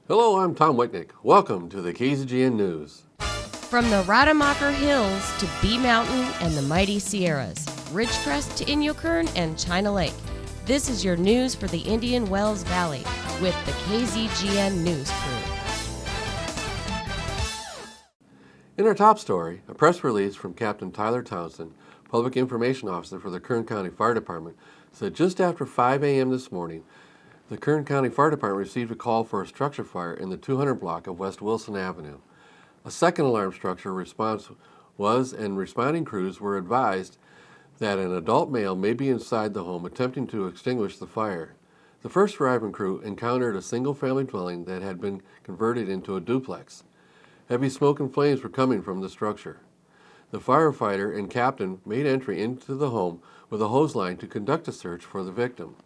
Hello, I'm Tom Whitnick. Welcome to the KZGN News. From the Rademacher Hills to Bee Mountain and the mighty Sierras, Ridgecrest to Inyokern and China Lake, this is your news for the Indian Wells Valley with the KZGN News crew. In our top story, a press release from Captain Tyler Townsend, Public Information Officer for the Kern County Fire Department, said just after 5 a.m. this morning, the Kern County Fire Department received a call for a structure fire in the 200 block of West Wilson Avenue. A second alarm structure response was, and responding crews were advised that an adult male may be inside the home attempting to extinguish the fire. The first arriving crew encountered a single-family dwelling that had been converted into a duplex. Heavy smoke and flames were coming from the structure. The firefighter and captain made entry into the home with a hose line to conduct a search for the victim.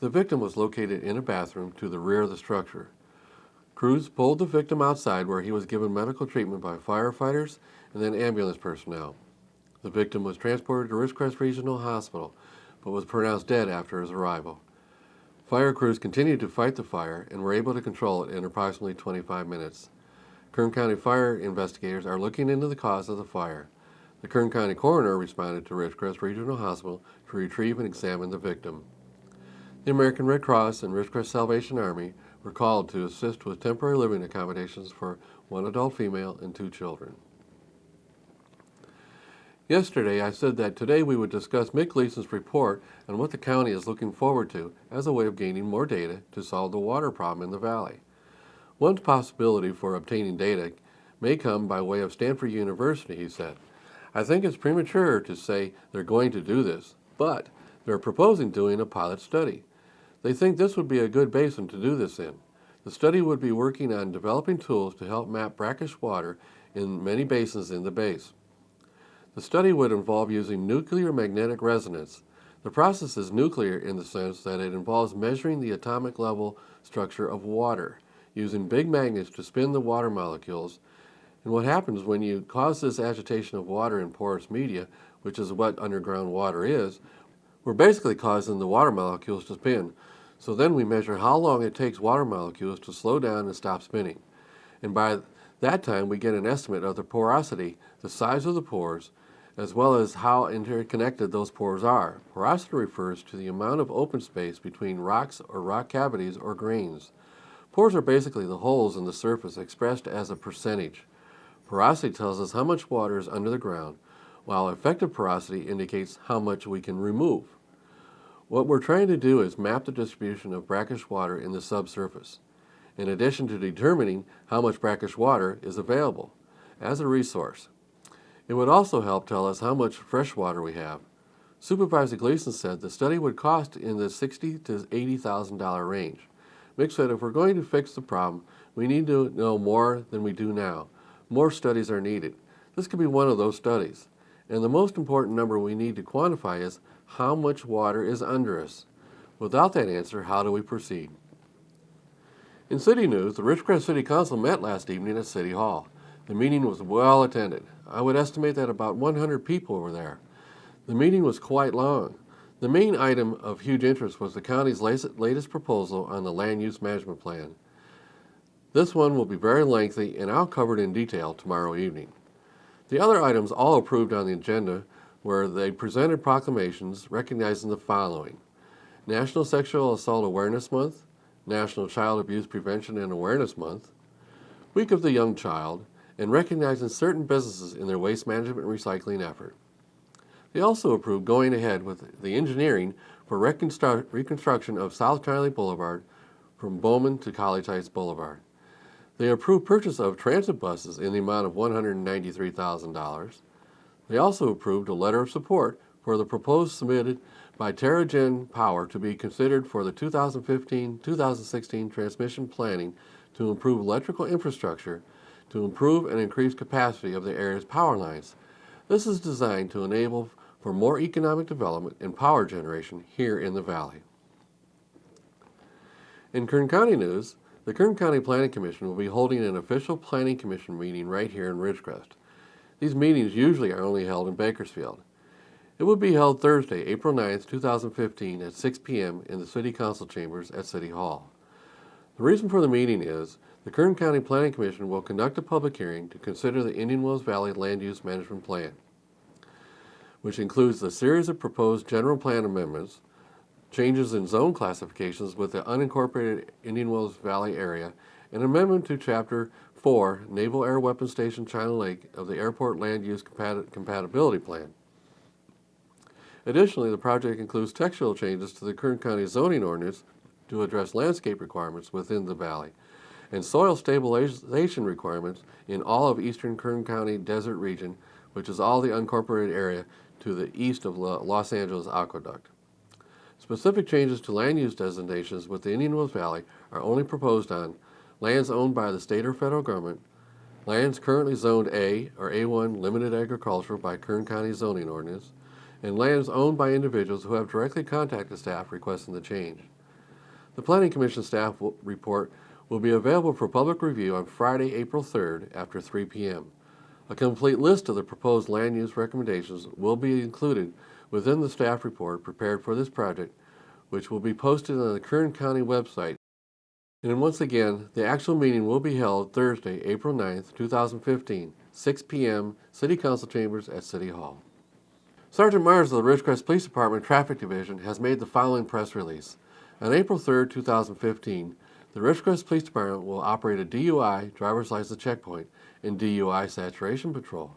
The victim was located in a bathroom to the rear of the structure. Crews pulled the victim outside where he was given medical treatment by firefighters and then ambulance personnel. The victim was transported to Ridgecrest Regional Hospital, but was pronounced dead after his arrival. Fire crews continued to fight the fire and were able to control it in approximately 25 minutes. Kern County fire investigators are looking into the cause of the fire. The Kern County coroner responded to Ridgecrest Regional Hospital to retrieve and examine the victim. The American Red Cross and Ridgecrest Salvation Army were called to assist with temporary living accommodations for one adult female and 2 children. Yesterday, I said that today we would discuss Mick Gleason's report on what the county is looking forward to as a way of gaining more data to solve the water problem in the valley. One possibility for obtaining data may come by way of Stanford University, he said. I think it's premature to say they're going to do this, but they're proposing doing a pilot study. They think this would be a good basin to do this in. The study would be working on developing tools to help map brackish water in many basins in the base. The study would involve using nuclear magnetic resonance. The process is nuclear in the sense that it involves measuring the atomic level structure of water, using big magnets to spin the water molecules. And what happens when you cause this agitation of water in porous media, which is what underground water is, we're basically causing the water molecules to spin. So then we measure how long it takes water molecules to slow down and stop spinning. And by that time, we get an estimate of the porosity, the size of the pores, as well as how interconnected those pores are. Porosity refers to the amount of open space between rocks or rock cavities or grains. Pores are basically the holes in the surface expressed as a percentage. Porosity tells us how much water is under the ground, while effective porosity indicates how much we can remove. What we're trying to do is map the distribution of brackish water in the subsurface, in addition to determining how much brackish water is available as a resource. It would also help tell us how much fresh water we have. Supervisor Gleason said the study would cost in the $60,000 to $80,000 range. Mick said if we're going to fix the problem, we need to know more than we do now. More studies are needed. This could be one of those studies. And the most important number we need to quantify is how much water is under us. Without that answer, how do we proceed? In city news, the Ridgecrest City Council met last evening at City Hall. The meeting was well attended. I would estimate that about 100 people were there. The meeting was quite long. The main item of huge interest was the county's latest proposal on the land use management plan. This one will be very lengthy, and I'll cover it in detail tomorrow evening. The other items all approved on the agenda were they presented proclamations recognizing the following: National Sexual Assault Awareness Month, National Child Abuse Prevention and Awareness Month, Week of the Young Child, and recognizing certain businesses in their waste management and recycling effort. They also approved going ahead with the engineering for reconstruction of South Charlie Boulevard from Bowman to College Heights Boulevard. They approved purchase of transit buses in the amount of $193,000. They also approved a letter of support for the proposal submitted by TerraGen Power to be considered for the 2015-2016 transmission planning to improve electrical infrastructure to improve and increase capacity of the area's power lines. This is designed to enable for more economic development and power generation here in the valley. In Kern County news, the Kern County Planning Commission will be holding an official Planning Commission meeting right here in Ridgecrest. These meetings usually are only held in Bakersfield. It will be held Thursday, April 9th, 2015 at 6 p.m. in the City Council chambers at City Hall. The reason for the meeting is The Kern County Planning Commission will conduct a public hearing to consider the Indian Wells Valley Land Use Management Plan, which includes the series of proposed general plan amendments, changes in zone classifications with the unincorporated Indian Wells Valley area, and amendment to Chapter 4, Naval Air Weapons Station China Lake of the Airport Land Use Compatibility Plan. Additionally, the project includes textual changes to the Kern County zoning ordinance to address landscape requirements within the valley and soil stabilization requirements in all of eastern Kern County desert region, which is all the unincorporated area to the east of Los Angeles Aqueduct. Specific changes to land use designations with the Indian Wells Valley are only proposed on lands owned by the state or federal government, lands currently zoned A or A1 limited agricultural by Kern County zoning ordinance, and lands owned by individuals who have directly contacted staff requesting the change. The Planning Commission staff report will be available for public review on Friday, April 3rd after 3 p.m. A complete list of the proposed land use recommendations will be included within the staff report prepared for this project, which will be posted on the Kern County website. And once again, the actual meeting will be held Thursday, April 9th, 2015, 6 p.m., City Council Chambers at City Hall. Sergeant Myers of the Ridgecrest Police Department Traffic Division has made the following press release. On April 3rd, 2015, the Ridgecrest Police Department will operate a DUI, driver's license checkpoint, and DUI saturation patrol.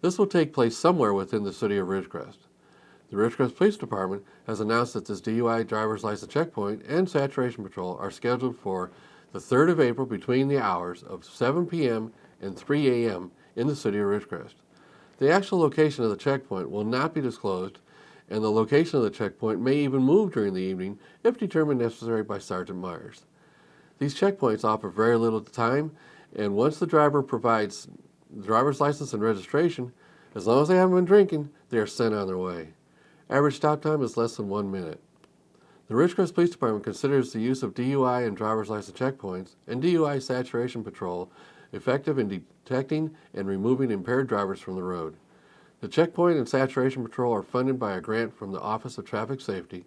This will take place somewhere within the city of Ridgecrest. The Ridgecrest Police Department has announced that this DUI, driver's license checkpoint, and saturation patrol are scheduled for the 3rd of April between the hours of 7 p.m. and 3 a.m. in the city of Ridgecrest. The actual location of the checkpoint will not be disclosed, and the location of the checkpoint may even move during the evening if determined necessary by Sergeant Myers. These checkpoints offer very little time, and once the driver provides the driver's license and registration, as long as they haven't been drinking, they are sent on their way. Average stop time is less than 1 minute. The Ridgecrest Police Department considers the use of DUI and driver's license checkpoints and DUI saturation patrol effective in detecting and removing impaired drivers from the road. The checkpoint and saturation patrol are funded by a grant from the Office of Traffic Safety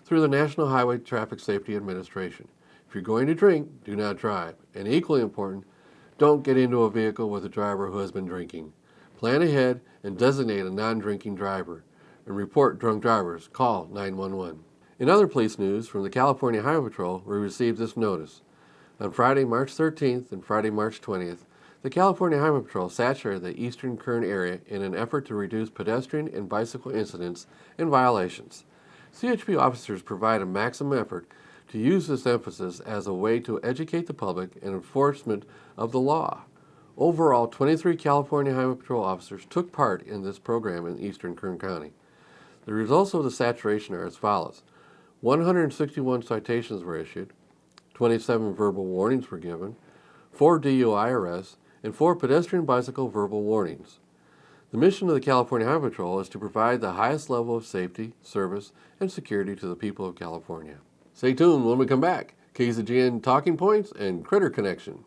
through the National Highway Traffic Safety Administration. If you're going to drink, do not drive. And equally important, don't get into a vehicle with a driver who has been drinking. Plan ahead and designate a non-drinking driver. And report drunk drivers. Call 911. In other police news from the California Highway Patrol, we received this notice. On Friday, March 13th and Friday, March 20th, the California Highway Patrol saturated the eastern Kern area in an effort to reduce pedestrian and bicycle incidents and violations. CHP officers provide a maximum effort to use this emphasis as a way to educate the public and enforcement of the law. Overall, 23 California Highway Patrol officers took part in this program in eastern Kern County. The results of the saturation are as follows. 161 citations were issued, 27 verbal warnings were given, 4 DUI arrests, and 4 pedestrian bicycle verbal warnings. The mission of the California Highway Patrol is to provide the highest level of safety, service, and security to the people of California. Stay tuned when we come back. KZGN Talking Points and Critter Connection.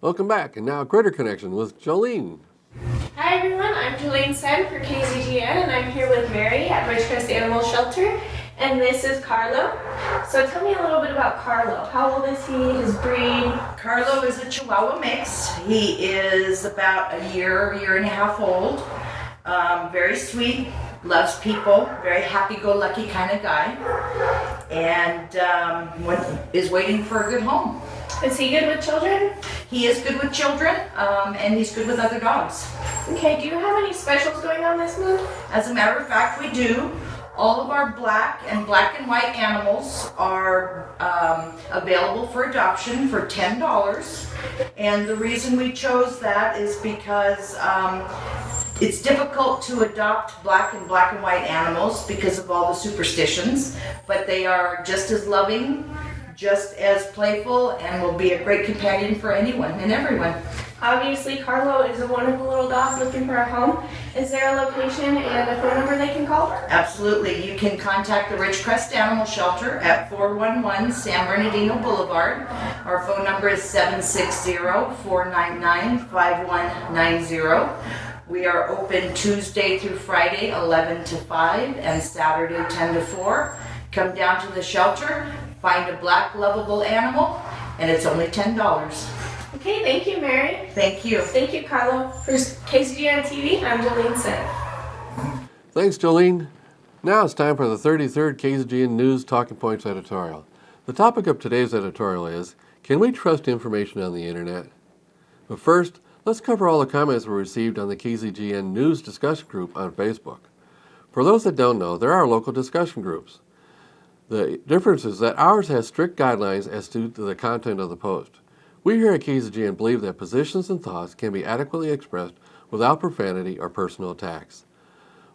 Welcome back, and now Critter Connection with Jolene. Hi everyone, I'm Jolene Sen for KZGN, and I'm here with Mary at Ridgecrest Animal Shelter, and this is Carlo. So tell me a little bit about Carlo. How old is he, his breed? Carlo is a Chihuahua mix. He is about a year and a half old. Very sweet, loves people, very happy-go-lucky kind of guy, and is waiting for a good home. Is he good with children? He is good with children, and he's good with other dogs. Okay, do you have any specials going on this month? As a matter of fact, we do. All of our black and white animals are available for adoption for $10. And the reason we chose that is because it's difficult to adopt black and white animals because of all the superstitions, but they are just as loving, just as playful, and will be a great companion for anyone and everyone. Obviously, Carlo is a wonderful little dog looking for a home. Is there a location and a phone number they can call? Absolutely. You can contact the Ridgecrest Animal Shelter at 411 San Bernardino Boulevard. Our phone number is 760-499-5190. We are open Tuesday through Friday, 11 to 5, and Saturday, 10 to 4. Come down to the shelter, find a black lovable animal, and it's only $10. Okay, thank you, Mary. Thank you. Thank you, Carlo. For KZGN-TV, I'm Jolene Sen. Thanks, Jolene. Now it's time for the 33rd KZGN News Talking Points editorial. The topic of today's editorial is, can we trust information on the internet? But first, let's cover all the comments we received on the KZGN News discussion group on Facebook. For those that don't know, there are local discussion groups. The difference is that ours has strict guidelines as to the content of the post. We here at KZGN believe that positions and thoughts can be adequately expressed without profanity or personal attacks.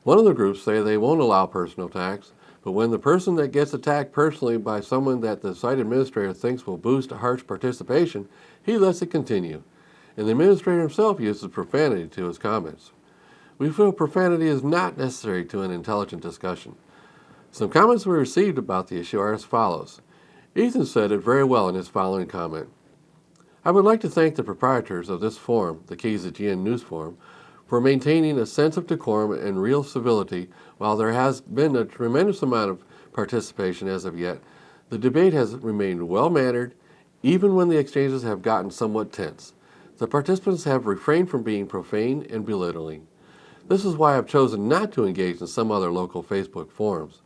One of the groups say they won't allow personal attacks, but when the person that gets attacked personally by someone that the site administrator thinks will boost a harsh participation, he lets it continue, and the administrator himself uses profanity to his comments. We feel profanity is not necessary to an intelligent discussion. Some comments we received about the issue are as follows. Ethan said it very well in his following comment. I would like to thank the proprietors of this forum, the KZGN News Forum, for maintaining a sense of decorum and real civility. While there has been a tremendous amount of participation as of yet, the debate has remained well-mannered, even when the exchanges have gotten somewhat tense. The participants have refrained from being profane and belittling. This is why I've chosen not to engage in some other local Facebook forums.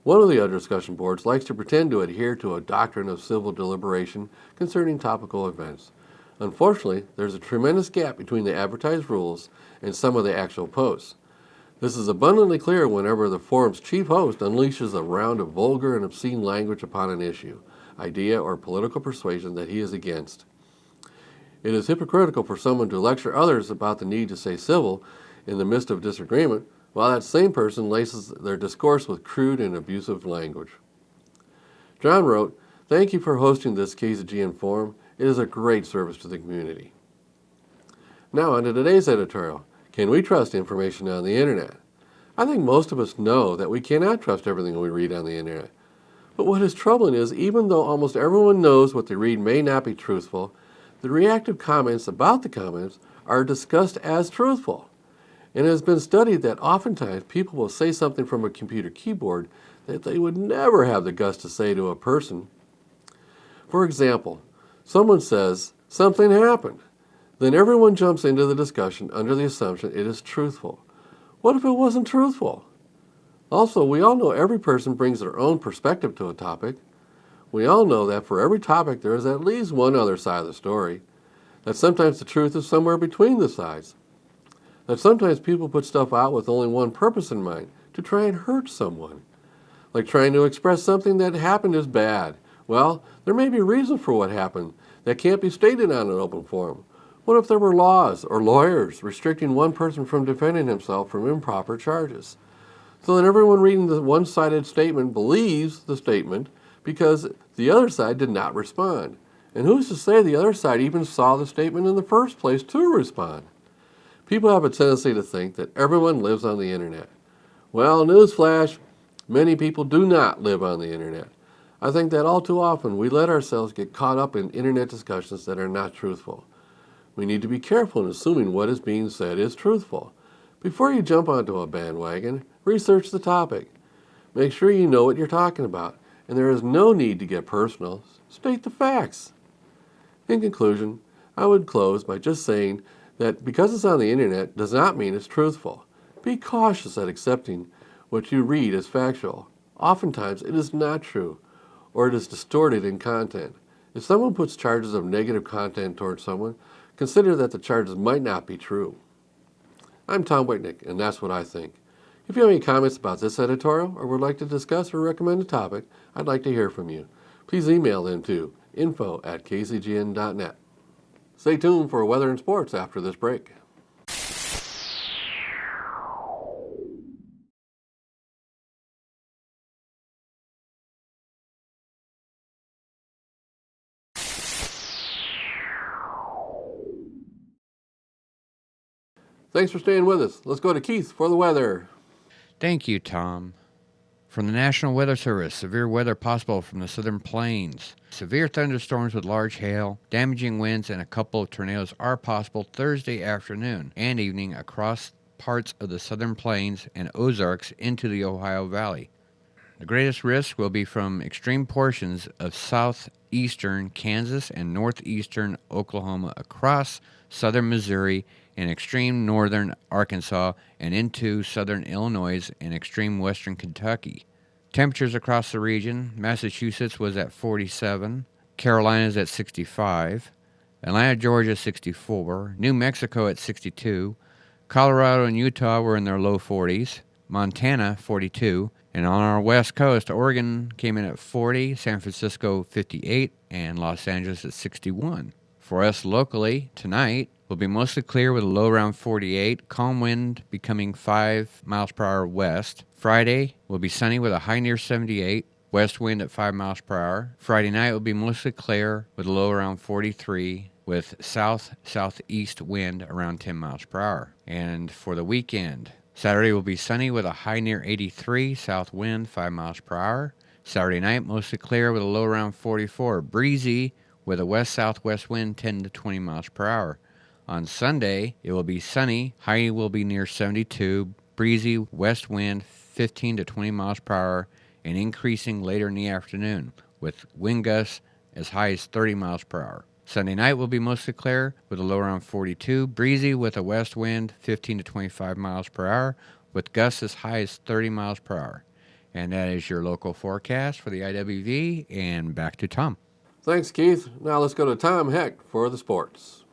One of the other discussion boards likes to pretend to adhere to a doctrine of civil deliberation concerning topical events. Unfortunately, there's a tremendous gap between the advertised rules and some of the actual posts. This is abundantly clear whenever the forum's chief host unleashes a round of vulgar and obscene language upon an issue, idea, or political persuasion that he is against. It is hypocritical for someone to lecture others about the need to stay civil in the midst of disagreement, while that same person laces their discourse with crude and abusive language. John wrote, "Thank you for hosting this KZGN forum. It is a great service to the community." Now on to today's editorial. Can we trust information on the internet? I think most of us know that we cannot trust everything we read on the internet. But what is troubling is, even though almost everyone knows what they read may not be truthful, the reactive comments about the comments are discussed as truthful. And it has been studied that oftentimes people will say something from a computer keyboard that they would never have the guts to say to a person. For example, someone says, "Something happened." Then everyone jumps into the discussion under the assumption it is truthful. What if it wasn't truthful? Also, we all know every person brings their own perspective to a topic. We all know that for every topic there is at least one other side of the story. That sometimes the truth is somewhere between the sides. That sometimes people put stuff out with only one purpose in mind, to try and hurt someone. Like trying to express something that happened is bad. Well, there may be a reason for what happened that can't be stated on an open forum. What if there were laws or lawyers restricting one person from defending himself from improper charges? So then everyone reading the one-sided statement believes the statement because the other side did not respond. And who's to say the other side even saw the statement in the first place to respond? People have a tendency to think that everyone lives on the internet. Well, newsflash, many people do not live on the internet. I think that all too often we let ourselves get caught up in internet discussions that are not truthful. We need to be careful in assuming what is being said is truthful. Before you jump onto a bandwagon, research the topic. Make sure you know what you're talking about, and there is no need to get personal. State the facts. In conclusion, I would close by just saying that because it's on the internet does not mean it's truthful. Be cautious at accepting what you read as factual. Oftentimes it is not true, or it is distorted in content. If someone puts charges of negative content towards someone, consider that the charges might not be true. I'm Tom Wittnick, and that's what I think. If you have any comments about this editorial or would like to discuss or recommend a topic, I'd like to hear from you. Please email them to info@kzgn.net. Stay tuned for weather and sports after this break. Thanks for staying with us. Let's go to Keith for the weather. Thank you, Tom. From the National Weather Service, severe weather possible from the southern plains. Severe thunderstorms with large hail, damaging winds, and a couple of tornadoes are possible Thursday afternoon and evening across parts of the southern plains and Ozarks into the Ohio Valley. The greatest risk will be from extreme portions of southeastern Kansas and northeastern Oklahoma across southern Missouri and extreme northern Arkansas and into southern Illinois and extreme western Kentucky. Temperatures across the region: Massachusetts was at 47, Carolinas at 65, Atlanta, Georgia 64, New Mexico at 62, Colorado and Utah were in their low 40s, Montana 42, and on our west coast, Oregon came in at 40, San Francisco 58, and Los Angeles at 61. For us locally, tonight will be mostly clear with a low around 48, calm wind becoming 5 miles per hour west. Friday will be sunny with a high near 78, west wind at 5 miles per hour. Friday night will be mostly clear with a low around 43, with south-southeast wind around 10 miles per hour. And for the weekend, Saturday will be sunny with a high near 83, south wind 5 miles per hour. Saturday night mostly clear with a low around 44, breezy with a west-southwest wind 10 to 20 miles per hour. On Sunday, it will be sunny, high will be near 72, breezy west wind 15 to 20 miles per hour, and increasing later in the afternoon, with wind gusts as high as 30 miles per hour. Sunday night will be mostly clear, with a low around 42, breezy with a west wind 15 to 25 miles per hour, with gusts as high as 30 miles per hour. And that is your local forecast for the IWV, and back to Tom. Thanks, Keith. Now let's go to Tom Heck for the sports.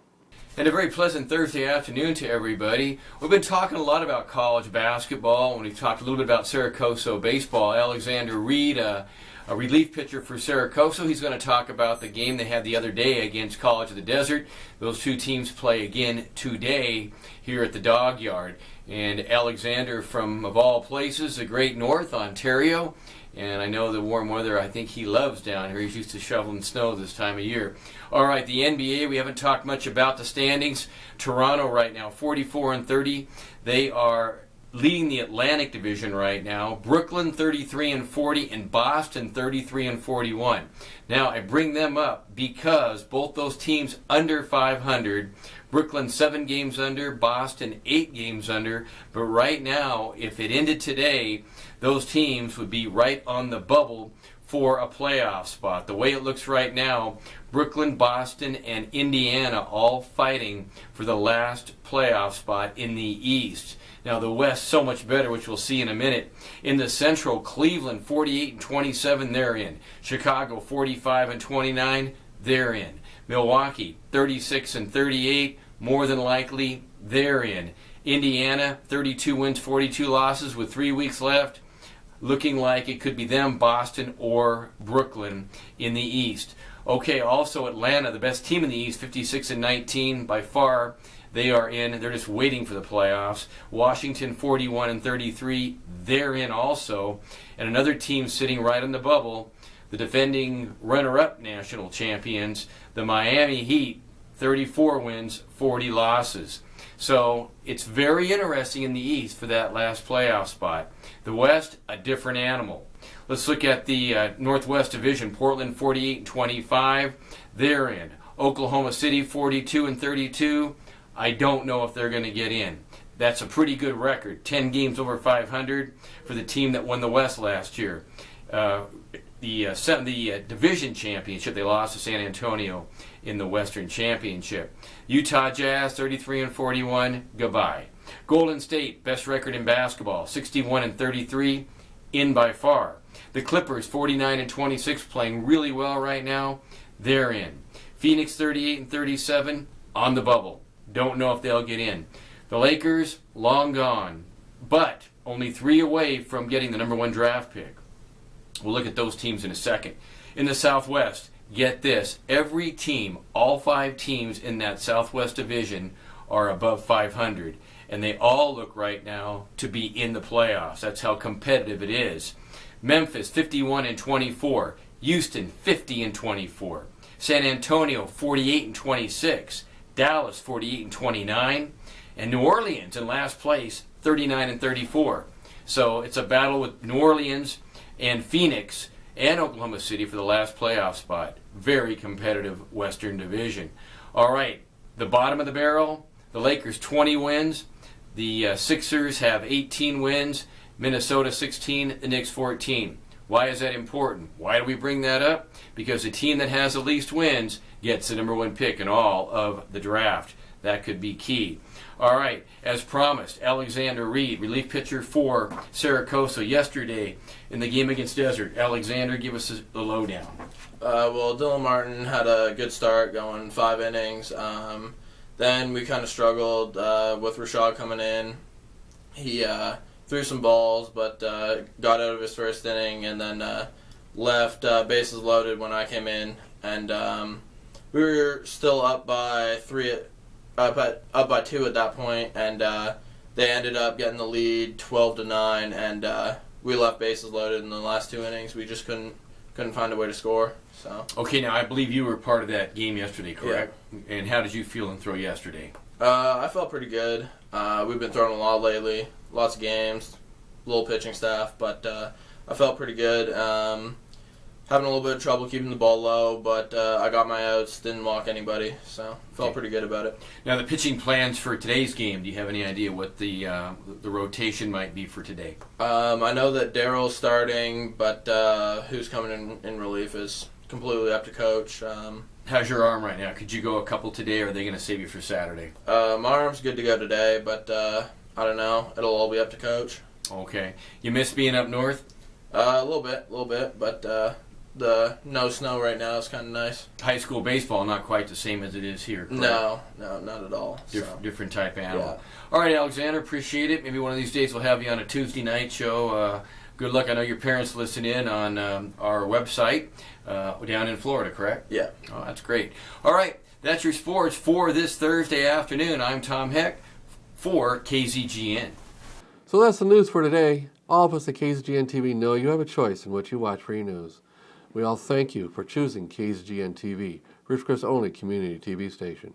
And a very pleasant Thursday afternoon to everybody. We've been talking a lot about college basketball, and we've talked a little bit about Syracuse baseball. Alexander Reed, a relief pitcher for Syracuse, he's going to talk about the game they had the other day against College of the Desert. Those two teams play again today here at the Dog Yard. And Alexander, from, of all places, the great North, Ontario, and I know the warm weather, I think he loves down here. He's used to shoveling snow this time of year. All right, the NBA, we haven't talked much about the standings. Toronto right now, 44-30. They are leading the Atlantic Division right now. Brooklyn, 33-40, and Boston, 33-41. Now, I bring them up because both those teams under 500. Brooklyn 7 games under, Boston 8 games under. But right now, if it ended today, those teams would be right on the bubble for a playoff spot. The way it looks right now, Brooklyn, Boston, and Indiana all fighting for the last playoff spot in the East. Now the West so much better, which we'll see in a minute. In the Central, Cleveland 48-27, they're in. Chicago 45-29, they're in. Milwaukee 36-38, more than likely they're in. Indiana 32 wins, 42 losses with 3 weeks left. Looking like it could be them, Boston, or Brooklyn in the East. Okay, also Atlanta, the best team in the East, 56-19 by far. They are in. They're just waiting for the playoffs. Washington, 41-33. They're in also. And another team sitting right on the bubble, the defending runner-up national champions, the Miami Heat, 34 wins, 40 losses. So it's very interesting in the East for that last playoff spot. The West, a different animal. Let's look at the Northwest Division. Portland 48-25. They're in. Oklahoma City 42-32. I don't know if they're going to get in. That's a pretty good record. 10 games over 500 for the team that won the West last year. The division championship, they lost to San Antonio in the Western Championship. Utah Jazz 33-41. Goodbye. Golden State, best record in basketball, 61-33, in by far. The Clippers 49-26, playing really well right now. They're in. Phoenix 38-37, on the bubble. Don't know if they'll get in. The Lakers, long gone, but only 3 away from getting the number 1 draft pick. We'll look at those teams in a second. In the Southwest, get this, every team, all 5 teams in that Southwest Division are above 500, and they all look right now to be in the playoffs. That's how competitive it is. Memphis, 51-24. Houston, 50-24. San Antonio, 48-26. Dallas, 48-29. And New Orleans in last place, 39-34. So it's a battle with New Orleans and Phoenix and Oklahoma City for the last playoff spot. Very competitive Western Division. All right, the bottom of the barrel, the Lakers 20 wins. The Sixers have 18 wins. Minnesota 16, the Knicks 14. Why is that important? Why do we bring that up? Because the team that has the least wins gets the number 1 pick in all of the draft. That could be key. All right, as promised, Alexander Reed, relief pitcher for Saracosa yesterday in the game against Desert. Alexander, give us the lowdown. Well, Dylan Martin had a good start, going 5 innings. Then we kind of struggled with Rashad coming in. He threw some balls, but got out of his first inning, and then left bases loaded when I came in. And we were still up by 2 at that point, and they ended up getting the lead 12-9, and we left bases loaded in the last 2 innings. We just couldn't find a way to score. So. Okay, now I believe you were part of that game yesterday, correct? Yeah. And how did you feel in throw yesterday? I felt pretty good. We've been throwing a lot lately, lots of games, little pitching staff, but I felt pretty good. Having a little bit of trouble keeping the ball low, but I got my outs, didn't walk anybody, so felt pretty good about it. Now the pitching plans for today's game, do you have any idea what the rotation might be for today? I know that Daryl's starting, but who's coming in relief is completely up to coach. How's your arm right now? Could you go a couple today, or are they going to save you for Saturday? My arm's good to go today, but I don't know. It'll all be up to coach. Okay. You miss being up north? A little bit, but the no snow right now is kind of nice. High school baseball, not quite the same as it is here, correct? No, not at all. Different type animal. Yeah. All right, Alexander, appreciate it. Maybe one of these days we'll have you on a Tuesday night show. Good luck. I know your parents listen in on our website down in Florida, correct? Yeah. Oh, that's great. All right, that's your sports for this Thursday afternoon. I'm Tom Heck for KZGN. So that's the news for today. All of us at KZGN-TV know you have a choice in what you watch for your news. We all thank you for choosing KZGN-TV, Ridgecrest's only community TV station.